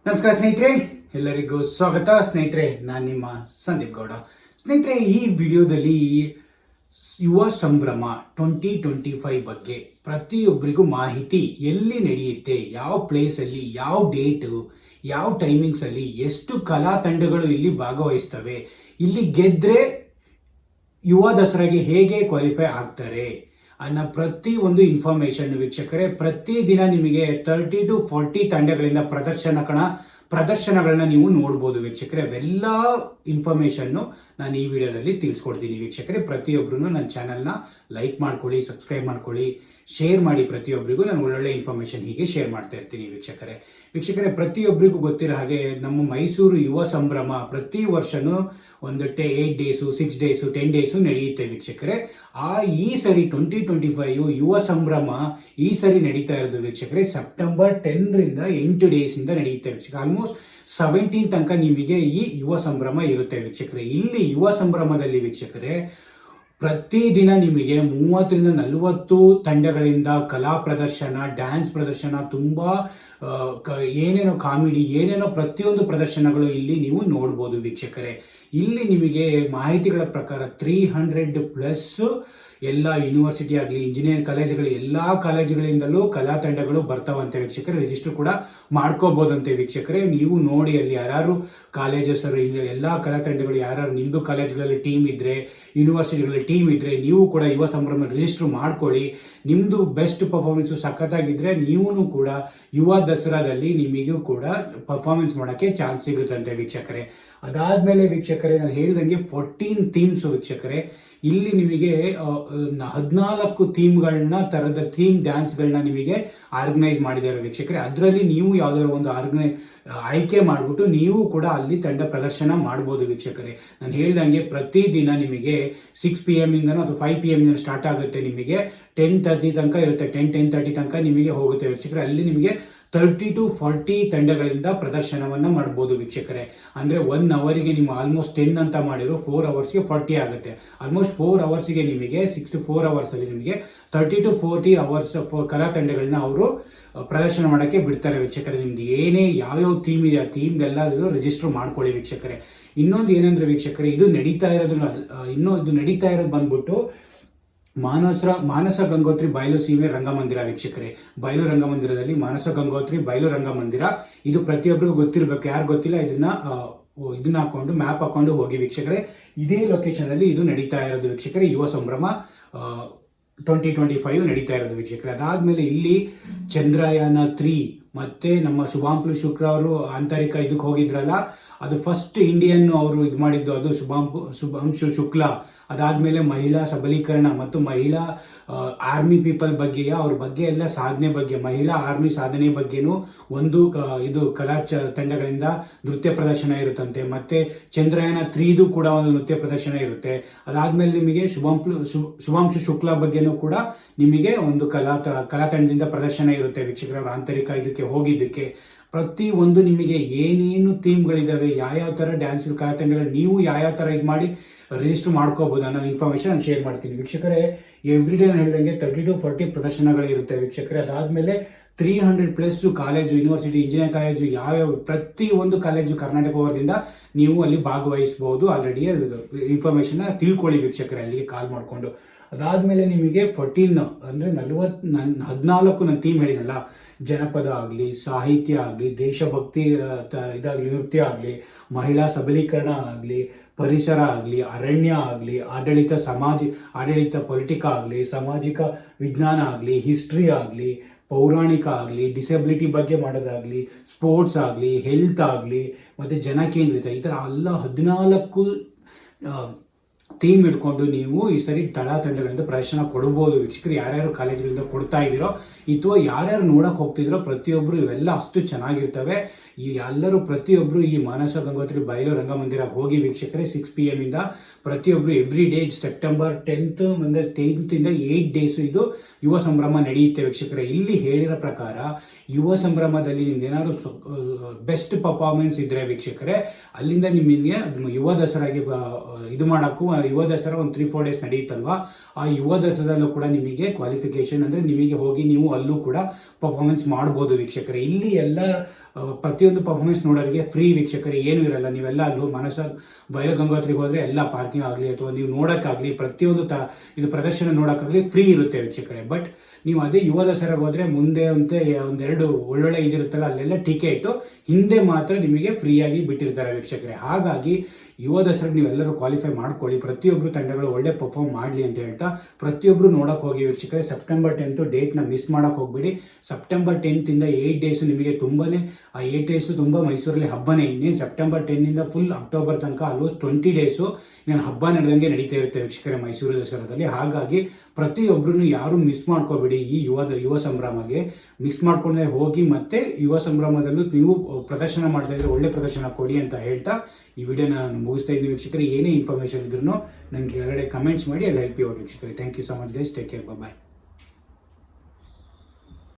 ನಮಸ್ಕಾರ ಸ್ನೇಹಿತರೆ, ಎಲ್ಲರಿಗೂ ಸ್ವಾಗತ. ಸ್ನೇಹಿತರೆ, ನಾನು ನಿಮ್ಮ ಸಂದೀಪ್ ಗೌಡ. ಸ್ನೇಹಿತರೆ, ಈ ವಿಡಿಯೋದಲ್ಲಿ ಯುವ ಸಂಭ್ರಮ 2025 ಬಗ್ಗೆ ಪ್ರತಿಯೊಬ್ಬರಿಗೂ ಮಾಹಿತಿ ಎಲ್ಲಿ ನಡೆಯುತ್ತೆ, ಯಾವ ಪ್ಲೇಸಲ್ಲಿ, ಯಾವ ಡೇಟು, ಯಾವ ಟೈಮಿಂಗ್ಸಲ್ಲಿ, ಎಷ್ಟು ಕಲಾ ತಂಡಗಳು ಇಲ್ಲಿ ಭಾಗವಹಿಸ್ತವೆ, ಇಲ್ಲಿ ಗೆದ್ದರೆ ಯುವ ದಸರಾಗೆ ಹೇಗೆ ಕ್ವಾಲಿಫೈ ಆಗ್ತಾರೆ ಅನ್ನೋ ಪ್ರತಿಯೊಂದು ಇನ್ಫಾರ್ಮೇಷನ್ ವೀಕ್ಷಕರೇ, ಪ್ರತಿದಿನ ನಿಮಗೆ 30 to 40 ತಂಡಗಳಿಂದ ಪ್ರದರ್ಶನಗಳನ್ನ ನೀವು ನೋಡ್ಬೋದು ವೀಕ್ಷಕರೇ. ಅವೆಲ್ಲ ಇನ್ಫಾರ್ಮೇಷನ್ನು ನಾನು ಈ ವಿಡಿಯೋದಲ್ಲಿ ತಿಳಿಸ್ಕೊಡ್ತೀನಿ ವೀಕ್ಷಕರೇ. ಪ್ರತಿಯೊಬ್ಬರೂ ನನ್ನ ಚಾನಲ್ನ ಲೈಕ್ ಮಾಡ್ಕೊಳ್ಳಿ, ಸಬ್ಸ್ಕ್ರೈಬ್ ಮಾಡ್ಕೊಳ್ಳಿ, ಶೇರ್ ಮಾಡಿ. ಪ್ರತಿಯೊಬ್ಬರಿಗೂ ನಾನು ಒಳ್ಳೊಳ್ಳೆ ಇನ್ಫಾರ್ಮೇಷನ್ ಹೀಗೆ ಶೇರ್ ಮಾಡ್ತಾ ಇರ್ತೀನಿ ವೀಕ್ಷಕರೇ. ಪ್ರತಿಯೊಬ್ಬರಿಗೂ ಗೊತ್ತಿರೋ ಹಾಗೆ ನಮ್ಮ ಮೈಸೂರು ಯುವ ಸಂಭ್ರಮ ಪ್ರತಿ ವರ್ಷನೂ ಒಂದು 8 ಡೇಸು, 6 ಡೇಸು, 10 ಡೇಸು ನಡೆಯುತ್ತೆ ವೀಕ್ಷಕರೇ. ಈ ಸರಿ 2025 ಯುವ ಸಂಭ್ರಮ ಈ ಸರಿ ನಡೀತಾ ಇರೋದು ವೀಕ್ಷಕರೇ ಸೆಪ್ಟೆಂಬರ್ 10ರಿಂದ 8 ಡೇಸಿಂದ ನಡೆಯುತ್ತೆ ವೀಕ್ಷಕರೇ. ಆಲ್ಮೋಸ್ಟ್ 17 ತನಕ ನಿಮಗೆ ಈ ಯುವ ಸಂಭ್ರಮ ಇರುತ್ತೆ ವೀಕ್ಷಕರೇ. ಇಲ್ಲಿ ಯುವ ಸಂಭ್ರಮದಲ್ಲಿ ವೀಕ್ಷಕರೇ ಪ್ರತಿದಿನ ನಿಮಗೆ 30ರಿಂದ 40 ತಂಡಗಳಿಂದ ಕಲಾ ಪ್ರದರ್ಶನ, ಡ್ಯಾನ್ಸ್ ಪ್ರದರ್ಶನ, ತುಂಬ ಏನೇನೋ ಕಾಮಿಡಿ, ಏನೇನೋ ಪ್ರತಿಯೊಂದು ಪ್ರದರ್ಶನಗಳು ಇಲ್ಲಿ ನೀವು ನೋಡ್ಬೋದು ವೀಕ್ಷಕರೇ. ಇಲ್ಲಿ ನಿಮಗೆ ಮಾಹಿತಿಗಳ ಪ್ರಕಾರ 300+ ಎಲ್ಲ ಯೂನಿವರ್ಸಿಟಿ ಆಗಲಿ, ಇಂಜಿನಿಯರಿಂಗ್ ಕಾಲೇಜುಗಳು, ಎಲ್ಲ ಕಾಲೇಜುಗಳಿಂದಲೂ ಕಲಾ ತಂಡಗಳು ಬರ್ತಾವಂತೆ ವೀಕ್ಷಕರೇ. ರಿಜಿಸ್ಟರ್ ಕೂಡ ಮಾಡ್ಕೋಬೋದಂತೆ ವೀಕ್ಷಕರೇ. ನೀವು ನೋಡಿ ಅಲ್ಲಿ ಯಾರು ಕಾಲೇಜಸ್ ಎಲ್ಲ ಕಲಾ ತಂಡಗಳು ಯಾರು ನಿಮ್ಮದು ಕಾಲೇಜುಗಳಲ್ಲಿ ಟೀಮ್ ಇದ್ದರೆ, ಯೂನಿವರ್ಸಿಟಿಗಳಲ್ಲಿ ಟೀಮ್ ಇದ್ದರೆ, ನೀವು ಕೂಡ ಯುವ ಸಂಭ್ರಮ ರಿಜಿಸ್ಟರ್ ಮಾಡ್ಕೊಳ್ಳಿ. ನಿಮ್ಮದು ಬೆಸ್ಟ್ ಪರ್ಫಾರ್ಮೆನ್ಸು ಸಖತ್ತಾಗಿದ್ದರೆ ನೀವು ಕೂಡ ಯುವ ದಸರಾದಲ್ಲಿ ನಿಮಗೂ ಕೂಡ ಪರ್ಫಾರ್ಮೆನ್ಸ್ ಮಾಡೋಕ್ಕೆ ಚಾನ್ಸ್ ಸಿಗುತ್ತಂತೆ ವೀಕ್ಷಕರೇ. ಅದಾದಮೇಲೆ ವೀಕ್ಷಕರೇ ನಾನು ಹೇಳ್ದಂಗೆ 14 ಥೀಮ್ಸು ವೀಕ್ಷಕರೇ. ಇಲ್ಲಿ ನಿಮಗೆ 14 ಥೀಮ್ಗಳನ್ನ ಥೀಮ್ ಡ್ಯಾನ್ಸ್ಗಳನ್ನ ನಿಮಗೆ ಆರ್ಗನೈಸ್ ಮಾಡಿದ್ದಾರೆ ವೀಕ್ಷಕರೇ. ಅದರಲ್ಲಿ ನೀವು ಯಾವುದಾದ್ರು ಒಂದು ಆಯ್ಕೆ ಮಾಡಿಬಿಟ್ಟು ನೀವು ಕೂಡ ಅಲ್ಲಿ ತಂಡ ಪ್ರದರ್ಶನ ಮಾಡ್ಬೋದು ವೀಕ್ಷಕರೇ. ನಾನು ಹೇಳ್ದಂಗೆ ಪ್ರತಿದಿನ ನಿಮಗೆ 6 PM ಇಂದನೋ ಅಥವಾ 5 PM ಸ್ಟಾರ್ಟ್ ಆಗುತ್ತೆ, ನಿಮಗೆ 10:30 ತನಕ ಇರುತ್ತೆ. 10:30 ತನಕ ನಿಮಗೆ ಹೋಗುತ್ತೆ ವೀಕ್ಷಕರೇ. ಅಲ್ಲಿ ನಿಮಗೆ 30 to 40 ತಂಡಗಳಿಂದ ಪ್ರದರ್ಶನವನ್ನು ಮಾಡ್ಬೋದು ವೀಕ್ಷಕರೇ. ಅಂದರೆ 1 ಅವರಿಗೆ ನೀವು ಆಲ್ಮೋಸ್ಟ್ 10 ಅಂತ ಮಾಡಿರೋ 4 ಅವರ್ಸ್ಗೆ 40 ಆಗುತ್ತೆ. ಆಲ್ಮೋಸ್ಟ್ 4 ಅವರ್ಸ್ಗೆ ನಿಮಗೆ 6 to 4 ಅವರ್ಸಲ್ಲಿ ನಿಮಗೆ 30 to 40 ಅವರ್ಸ್ ಕಲಾ ತಂಡಗಳನ್ನ ಅವರು ಪ್ರದರ್ಶನ ಮಾಡೋಕ್ಕೆ ಬಿಡ್ತಾರೆ ವೀಕ್ಷಕರೇ. ನಿಮ್ದು ಯಾವ್ಯಾವ ಥೀಮ್ ಇದೆ ಆ ಥೀಮ್ದೆಲ್ಲ ರಿಜಿಸ್ಟರ್ ಮಾಡ್ಕೊಳ್ಳಿ ವೀಕ್ಷಕರೇ. ಇನ್ನೊಂದು ಏನಂದ್ರೆ ವೀಕ್ಷಕರೇ, ಇದು ನಡೀತಾ ಇರೋದು ಬಂದ್ಬಿಟ್ಟು ಮಾನಸ ಗಂಗೋತ್ರಿ ಬಯಲು ಸೀಮೆ ರಂಗಮಂದಿರ ವೀಕ್ಷಕರೇ. ಬಯಲು ರಂಗಮಂದಿರದಲ್ಲಿ ಮಾನಸ ಗಂಗೋತ್ರಿ ಬಯಲು ರಂಗಮಂದಿರ, ಇದು ಪ್ರತಿಯೊಬ್ಬರಿಗೂ ಗೊತ್ತಿರಬೇಕು. ಯಾರು ಗೊತ್ತಿಲ್ಲ ಇದನ್ನ ಹಾಕೊಂಡು ಮ್ಯಾಪ್ ಹಾಕೊಂಡು ಹೋಗಿ ವೀಕ್ಷಕರೇ. ಇದೇ ಲೊಕೇಶನಲ್ಲಿ ಇದು ನಡೀತಾ ಇರೋದು ವೀಕ್ಷಕರೇ. ಯುವ ಸಂಭ್ರಮ 2025 ನಡೀತಾ ಇರೋದು ವೀಕ್ಷಕರೇ. ಅದಾದ್ಮೇಲೆ ಇಲ್ಲಿ ಚಂದ್ರಯಾನ 3 ಮತ್ತೆ ನಮ್ಮ ಶುಭಾಂಶು ಶುಕ್ಲ ಅವರು ಆಂತರಿಕ ಇದಕ್ಕೆ ಹೋಗಿದ್ರಲ್ಲ, ಅದು ಫಸ್ಟ್ ಇಂಡಿಯನ್ ಅವರು ಇದು ಮಾಡಿದ್ದು ಅದು ಶುಭಾಂಶು ಶುಕ್ಲ. ಅದಾದಮೇಲೆ ಮಹಿಳಾ ಸಬಲೀಕರಣ ಮತ್ತು ಮಹಿಳಾ ಆರ್ಮಿ ಪೀಪಲ್ ಅವ್ರ ಬಗ್ಗೆ ಎಲ್ಲ ಸಾಧನೆ ಬಗ್ಗೆ, ಮಹಿಳಾ ಆರ್ಮಿ ಸಾಧನೆ ಬಗ್ಗೆನೂ ಒಂದು ಇದು ಕಲಾ ತಂಡಗಳಿಂದ ನೃತ್ಯ ಪ್ರದರ್ಶನ ಇರುತ್ತಂತೆ. ಮತ್ತೆ ಚಂದ್ರಯಾನ 3 ಕೂಡ ಒಂದು ನೃತ್ಯ ಪ್ರದರ್ಶನ ಇರುತ್ತೆ. ಅದಾದಮೇಲೆ ನಿಮಗೆ ಶುಭಾಂಶು ಶುಕ್ಲ ಬಗ್ಗೆನೂ ಕೂಡ ನಿಮಗೆ ಒಂದು ಕಲಾ ತಂಡದಿಂದ ಪ್ರದರ್ಶನ ಇರುತ್ತೆ ವೀಕ್ಷಕರ. ಅವರ ಆಂತರಿಕ ಇದಕ್ಕೆ ಹೋಗಿದ್ದಕ್ಕೆ ಪ್ರತಿಯೊಂದು ನಿಮಗೆ ಏನೇನು ಥೀಮ್ಗಳಿದ್ದಾವೆ, ಯಾವ್ಯಾವ ಥರ ಡ್ಯಾನ್ಸ್ ಕಲಾ ತಂಡಗಳು ನೀವು ಯಾವ್ಯಾವ ಥರ ಇದು ಮಾಡಿ ರಿಜಿಸ್ಟರ್ ಮಾಡ್ಕೋಬೋದು ಅನ್ನೋ ಇನ್ಫಾರ್ಮೇಷನ್ ನಾನು ಶೇರ್ ಮಾಡ್ತೀನಿ ವೀಕ್ಷಕರೇ. ಎವ್ರಿ ಡೇ ನಾನು ಹೇಳಿದಂಗೆ 30 to 40 ಪ್ರದರ್ಶನಗಳಿರುತ್ತೆ ವೀಕ್ಷಕರೇ. ಅದಾದಮೇಲೆ 300+ ಕಾಲೇಜು, ಯೂನಿವರ್ಸಿಟಿ, ಇಂಜಿನಿಯರಿಂಗ್ ಕಾಲೇಜು, ಯಾವ್ಯಾವ ಪ್ರತಿಯೊಂದು ಕಾಲೇಜು ಕರ್ನಾಟಕ ವರದಿಂದ ನೀವು ಅಲ್ಲಿ ಭಾಗವಹಿಸ್ಬೋದು. ಆಲ್ರೆಡಿ ಇನ್ಫಾರ್ಮೇಷನ್ನ ತಿಳ್ಕೊಳ್ಳಿ ವೀಕ್ಷಕರೇ ಅಲ್ಲಿಗೆ ಕಾಲ್ ಮಾಡಿಕೊಂಡು. ಅದಾದಮೇಲೆ ನಿಮಗೆ 14 ಅಂದರೆ 14 ನನ್ನ ಥೀಮ್ ಹೇಳಿನಲ್ಲ, ಜನಪದ ಆಗಲಿ, ಸಾಹಿತ್ಯ ಆಗಲಿ, ದೇಶಭಕ್ತಿ ಇದಾಗಲಿ, ನೃತ್ಯ ಆಗಲಿ, ಮಹಿಳಾ ಸಬಲೀಕರಣ ಆಗಲಿ, ಪರಿಸರ ಆಗಲಿ, ಅರಣ್ಯ ಆಗಲಿ, ಆಡಳಿತ ಪೊಲಿಟಿಕ ಆಗಲಿ, ಸಾಮಾಜಿಕ ವಿಜ್ಞಾನ ಆಗಲಿ, ಹಿಸ್ಟ್ರಿ ಆಗಲಿ, ಪೌರಾಣಿಕ ಆಗಲಿ, ಡಿಸೆಬಿಲಿಟಿ ಬಗ್ಗೆ ಮಾಡೋದಾಗಲಿ, ಸ್ಪೋರ್ಟ್ಸ್ ಆಗಲಿ, ಹೆಲ್ತ್ ಆಗಲಿ, ಮತ್ತು ಜನಕೇಂದ್ರಿತ, ಈ ಥರ ಎಲ್ಲ 14 ಥೀಮ್ ಇಟ್ಕೊಂಡು ನೀವು ಈ ಸರಿ ತಂಡಗಳಿಂದ ಪ್ರದರ್ಶನ ಕೊಡ್ಬೋದು ವೀಕ್ಷಕರು. ಯಾರ್ಯಾರು ಕಾಲೇಜುಗಳಿಂದ ಕೊಡ್ತಾ ಇದ್ದೀರೋ ಅಥವಾ ಯಾರ್ಯಾರು ನೋಡೋಕೆ ಹೋಗ್ತಿದ್ದೀರೋ ಪ್ರತಿಯೊಬ್ಬರು ಇವೆಲ್ಲ ಅಷ್ಟು ಚೆನ್ನಾಗಿರ್ತವೆ. ಎಲ್ಲರೂ ಪ್ರತಿಯೊಬ್ಬರು ಈ ಮಾನಸ ಗಂಗೋತ್ರಿ ಬಯಲು ರಂಗಮಂದಿರ ಹೋಗಿ ವೀಕ್ಷಕರೇ. 6 PM ಇಂದ ಪ್ರತಿಯೊಬ್ಬರು ಎವ್ರಿ ಡೇ ಸೆಪ್ಟೆಂಬರ್ 10th ಅಂದರೆ 10th 8 ಡೇಸು ಇದು ಯುವ ಸಂಭ್ರಮ ನಡೆಯುತ್ತೆ ವೀಕ್ಷಕರೇ. ಇಲ್ಲಿ ಹೇಳಿರೋ ಪ್ರಕಾರ ಯುವ ಸಂಭ್ರಮದಲ್ಲಿ ನಿಮ್ದು ಏನಾದರೂ ಬೆಸ್ಟ್ ಪರ್ಫಾರ್ಮೆನ್ಸ್ ಇದ್ದರೆ ವೀಕ್ಷಕರೇ, ಅಲ್ಲಿಂದ ನಿಮಗೆ ಯುವ ದಸರಾಗೆ ಇದು ಮಾಡೋಕ್ಕೂ, ಯುವ ದಸರಾ ಒಂದು 3-4 ಡೇಸ್ ನಡೆಯುತ್ತಲ್ವಾ, ಆ ಯುವ ದಸರಾದಲ್ಲೂ ಕೂಡ ನಿಮಗೆ ಕ್ವಾಲಿಫಿಕೇಶನ್ ಅಂದರೆ ನಿಮಗೆ ಹೋಗಿ ನೀವು ಅಲ್ಲೂ ಕೂಡ ಪರ್ಫಾರ್ಮೆನ್ಸ್ ಮಾಡ್ಬೋದು ವೀಕ್ಷಕರೇ. ಇಲ್ಲಿ ಎಲ್ಲ ಪ್ರತಿಯೊಂದು ಪರ್ಫಾರ್ಮೆನ್ಸ್ ನೋಡೋರಿಗೆ ಫ್ರೀ ವೀಕ್ಷಕರೇ, ಏನೂ ಇರಲ್ಲ. ನೀವೆಲ್ಲ ಅಲ್ಲೂ ಬಯಲು ಗಂಗೋತ್ರಿಗೆ ಹೋದರೆ ಎಲ್ಲ ಪಾರ್ಕಿಂಗ್ ಆಗಲಿ ಅಥವಾ ನೀವು ನೋಡೋಕ್ಕಾಗಲಿ ಪ್ರತಿಯೊಂದು ಇದು ಪ್ರದರ್ಶನ ನೋಡೋಕ್ಕಾಗಲಿ ಫ್ರೀ ಇರುತ್ತೆ ವೀಕ್ಷಕರೇ. ಬಟ್ ನೀವು ಅದೇ ಯುವ ದಸರಾಗೆ ಹೋದರೆ ಮುಂದೆ ಒಂದೆರಡು ಒಳ್ಳೊಳ್ಳೆ ಇದಿರುತ್ತಲ್ಲ, ಅಲ್ಲೆಲ್ಲ ಟಿಕೆಟು ಹಿಂದೆ ಮಾತ್ರ ನಿಮಗೆ ಫ್ರೀಯಾಗಿ ಬಿಟ್ಟಿರ್ತಾರೆ ವೀಕ್ಷಕರೇ. ಹಾಗಾಗಿ ಯುವ ದಸರಾಗೆ ನೀವೆಲ್ಲರೂ ಕ್ವಾಲಿಫೈ ಮಾಡ್ಕೊಳ್ಳಿ, ಪ್ರತಿಯೊಬ್ಬರು ತಂಡಗಳು ಒಳ್ಳೆ ಪರ್ಫಾರ್ಮ್ ಮಾಡಲಿ ಅಂತ ಹೇಳ್ತಾ ಪ್ರತಿಯೊಬ್ಬರು ನೋಡೋಕೆ ಹೋಗಿ ವೀಕ್ಷಕರೇ. ಸೆಪ್ಟೆಂಬರ್ 10 ಡೇಟ್ನ ಮಿಸ್ ಮಾಡೋಕೆ ಹೋಗ್ಬೇಡಿ. ಸೆಪ್ಟೆಂಬರ್ 10 8 ಡೇಸು ನಿಮಗೆ ತುಂಬಾ, ಆ 8 ಡೇಸು ತುಂಬ ಮೈಸೂರಲ್ಲಿ ಹಬ್ಬನೇ. ಇನ್ನೇನು ಸೆಪ್ಟೆಂಬರ್ 10 ಫುಲ್ ಅಕ್ಟೋಬರ್ ತನಕ ಆಲ್ಮೋಸ್ಟ್ 20 ಡೇಸು ನಾನು ಹಬ್ಬ ನಡೆದಂಗೆ ನಡೀತಾ ಇರುತ್ತೆ ವೀಕ್ಷಕರೇ ಮೈಸೂರು ದಸರಾದಲ್ಲಿ. ಹಾಗಾಗಿ ಪ್ರತಿಯೊಬ್ಬರೂ ಯಾರು ಮಿಸ್ ಮಾಡ್ಕೋಬೇಡಿ, ಈ ಯುವ ಸಂಭ್ರಮಗೆ ಮಿಸ್ ಮಾಡ್ಕೊಂಡೆ ಹೋಗಿ. ಮತ್ತೆ ಯುವ ಸಂಭ್ರಮದಲ್ಲೂ ನೀವು ಪ್ರದರ್ಶನ ಮಾಡ್ತಾ ಇದ್ರೆ ಒಳ್ಳೆ ಪ್ರದರ್ಶನ ಕೊಡಿ ಅಂತ ಹೇಳ್ತಾ ಈ ವಿಡಿಯೋನ ನಾನು ಮುಗಿಸ್ತಾ ಇದ್ದೀನಿ ವೀಕ್ಷಕರೇ. ಏನೇ ಇನ್ಫಾರ್ಮೇಷನ್ ಇದ್ರೂ ನನಗೆ ಕೆಳಗಡೆ ಕಮೆಂಟ್ಸ್ ಮಾಡಿ, ಅಲ್ಲಿ ಹೆಲ್ಪ್ ಯು ಔಟ್ ವೀಕ್ಷಕರೇ. Thank you so much guys, take care, bye.